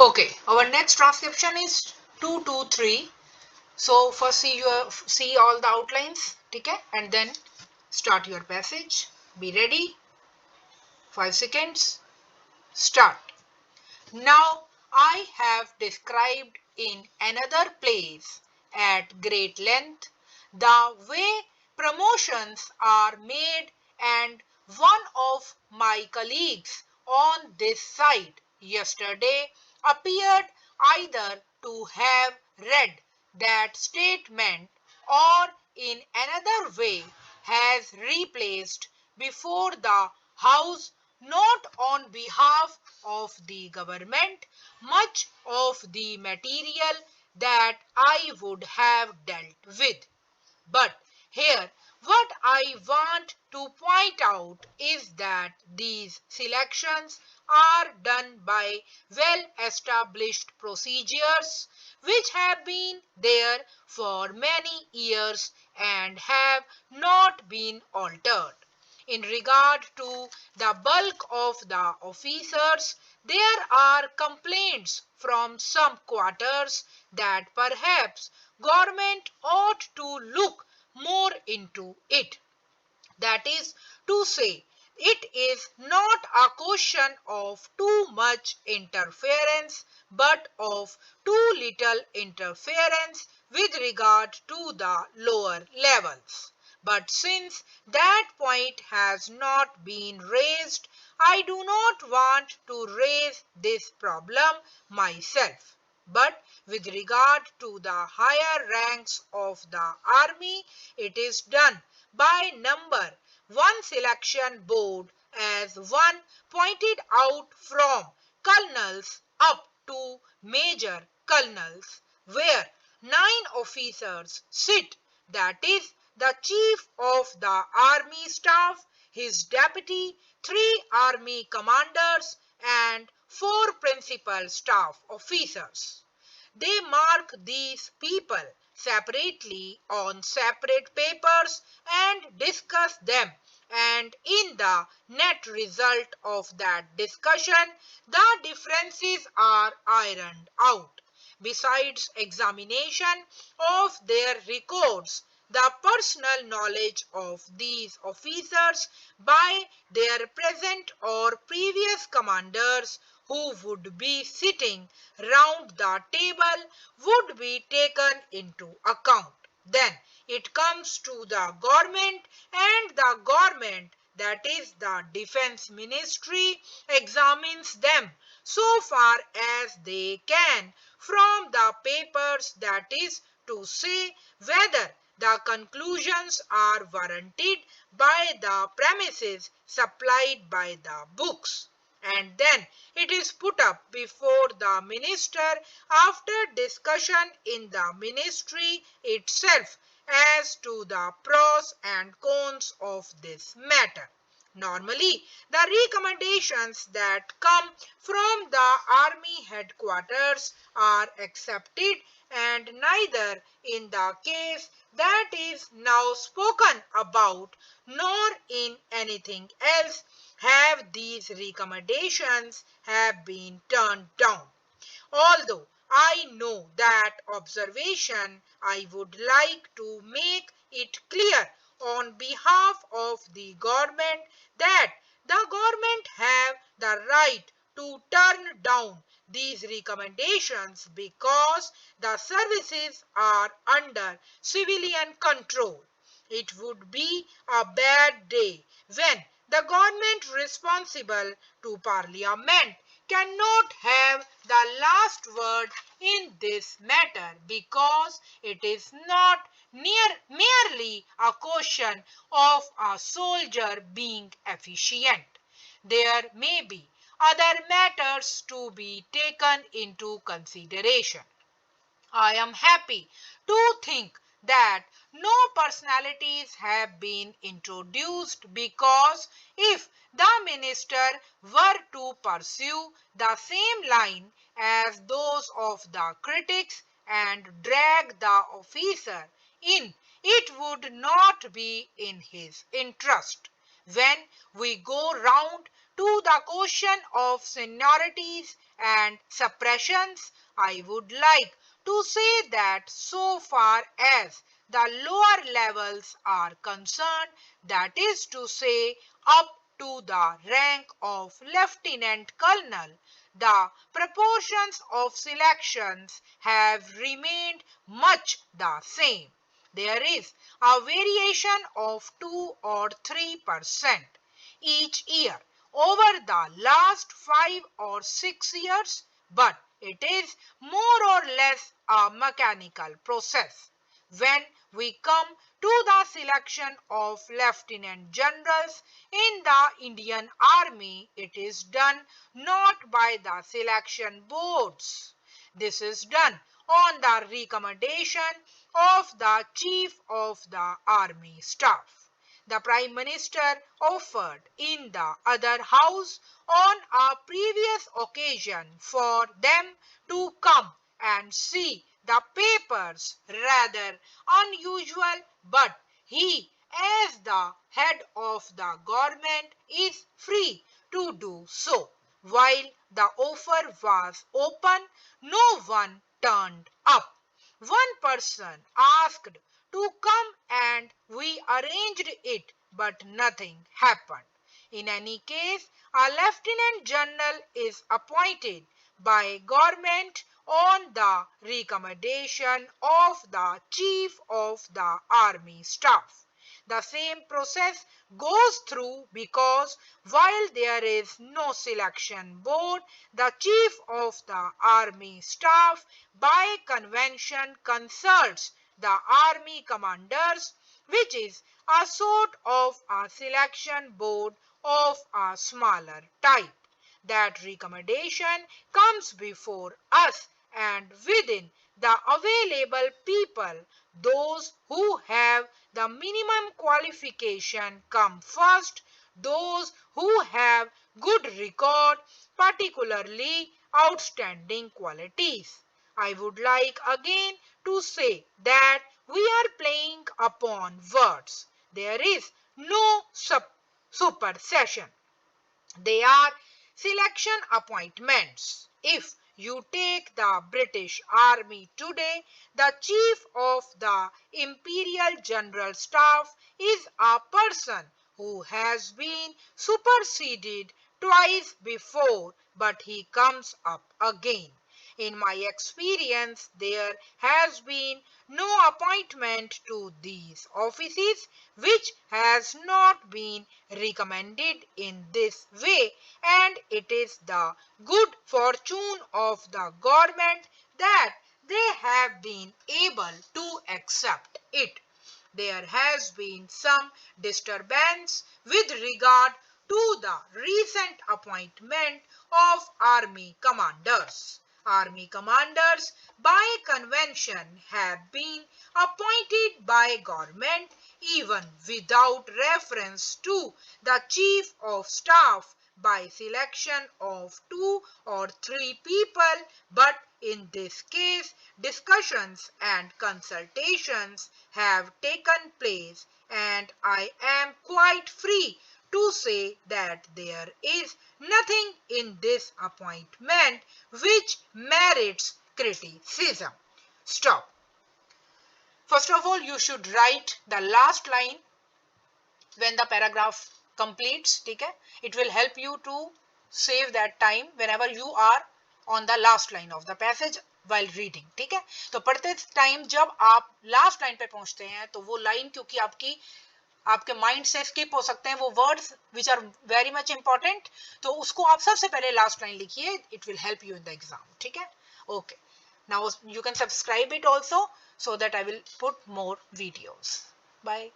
Okay, our next transcription is 223. So first see all the outlines, okay, and then start your passage. Be ready. 5 seconds. Start. Now I have described in another place at great length the way promotions are made, and one of my colleagues on this side yesterday appeared either to have read that statement or in another way has replaced before the House, not on behalf of the government, much of the material that I would have dealt with. But here, what I want to point out is that these selections are done by well-established procedures which have been there for many years and have not been altered. In regard to the bulk of the officers, there are complaints from some quarters that perhaps government ought to look more into it. That is to say, it is not a question of too much interference, but of too little interference with regard to the lower levels. But since that point has not been raised, I do not want to raise this problem myself. But with regard to the higher ranks of the army, it is done by number one selection board, as one pointed out, from colonels up to major colonels, where 9 officers sit, that is, the chief of the army staff, his deputy, 3 army commanders, and 4 principal staff officers. They mark these people separately on separate papers and discuss them, and in the net result of that discussion, the differences are ironed out. Besides examination of their records, the personal knowledge of these officers by their present or previous commanders who would be sitting round the table would be taken into account. Then it comes to the government, and the government, that is the defense ministry, examines them so far as they can from the papers, that is to say, whether the conclusions are warranted by the premises supplied by the books, and then it is put up before the minister after discussion in the ministry itself as to the pros and cons of this matter. Normally, the recommendations that come from the army headquarters are accepted, and neither in the case that is now spoken about nor in anything else have these recommendations have been turned down. Although I know that observation, I would like to make it clear on behalf of the government that the government have the right to turn down these recommendations because the services are under civilian control. It would be a bad day when the government responsible to Parliament cannot have the last word in this matter, because it is not merely a question of a soldier being efficient. There may be other matters to be taken into consideration. I am happy to think that no personalities have been introduced, because if the minister were to pursue the same line as those of the critics and drag the officer in, it would not be in his interest. When we go round to the question of seniorities and suppressions, I would like to say that so far as the lower levels are concerned, that is to say up to the rank of lieutenant colonel, the proportions of selections have remained much the same. There is a variation of 2 or 3% each year over the last 5 or 6 years, but it is more or less a mechanical process. When we come to the selection of lieutenant generals in the Indian Army, it is done not by the selection boards. This is done on the recommendation of the Chief of the Army Staff. The Prime Minister offered in the other house on a previous occasion for them to come and see the papers, rather unusual, but he, as the head of the government, is free to do so. While the offer was open, no one turned up. One person asked to come and we arranged it, but nothing happened. In any case, a lieutenant general is appointed by government on the recommendation of the Chief of the Army Staff. The same process goes through because while there is no selection board, the Chief of the Army Staff by convention consults the army commanders, which is a sort of a selection board of a smaller type. That recommendation comes before us, and within the available people, those who have the minimum qualification come first, those who have good record, particularly outstanding qualities. I would like again to say that we are playing upon words. There is no supersession. They are selection appointments. If you take the British Army today, the Chief of the Imperial General Staff is a person who has been superseded twice before, but he comes up again. In my experience, there has been no appointment to these offices which has not been recommended in this way, and it is the good fortune of the government that they have been able to accept it. There has been some disturbance with regard to the recent appointment of army commanders. Army commanders by convention have been appointed by government even without reference to the Chief of Staff by selection of 2 or 3 people, but in this case discussions and consultations have taken place, and I am quite free to say that there is nothing in this appointment which merits criticism. Stop. First of all, you should write the last line when the paragraph completes. Okay? It will help you to save that time whenever you are on the last line of the passage while reading. ठीक है? तो पढ़ते time जब आप last line पे पहुंचते हैं तो वो लाइन क्योंकि आपके माइंड से स्किप हो सकते हैं वो words which are very much important, तो उसको आप सबसे पहले लास्ट लाइन लिखिए. It will help you in the exam. ठीक है? Okay. Now you can subscribe it also so that I will put more videos. Bye.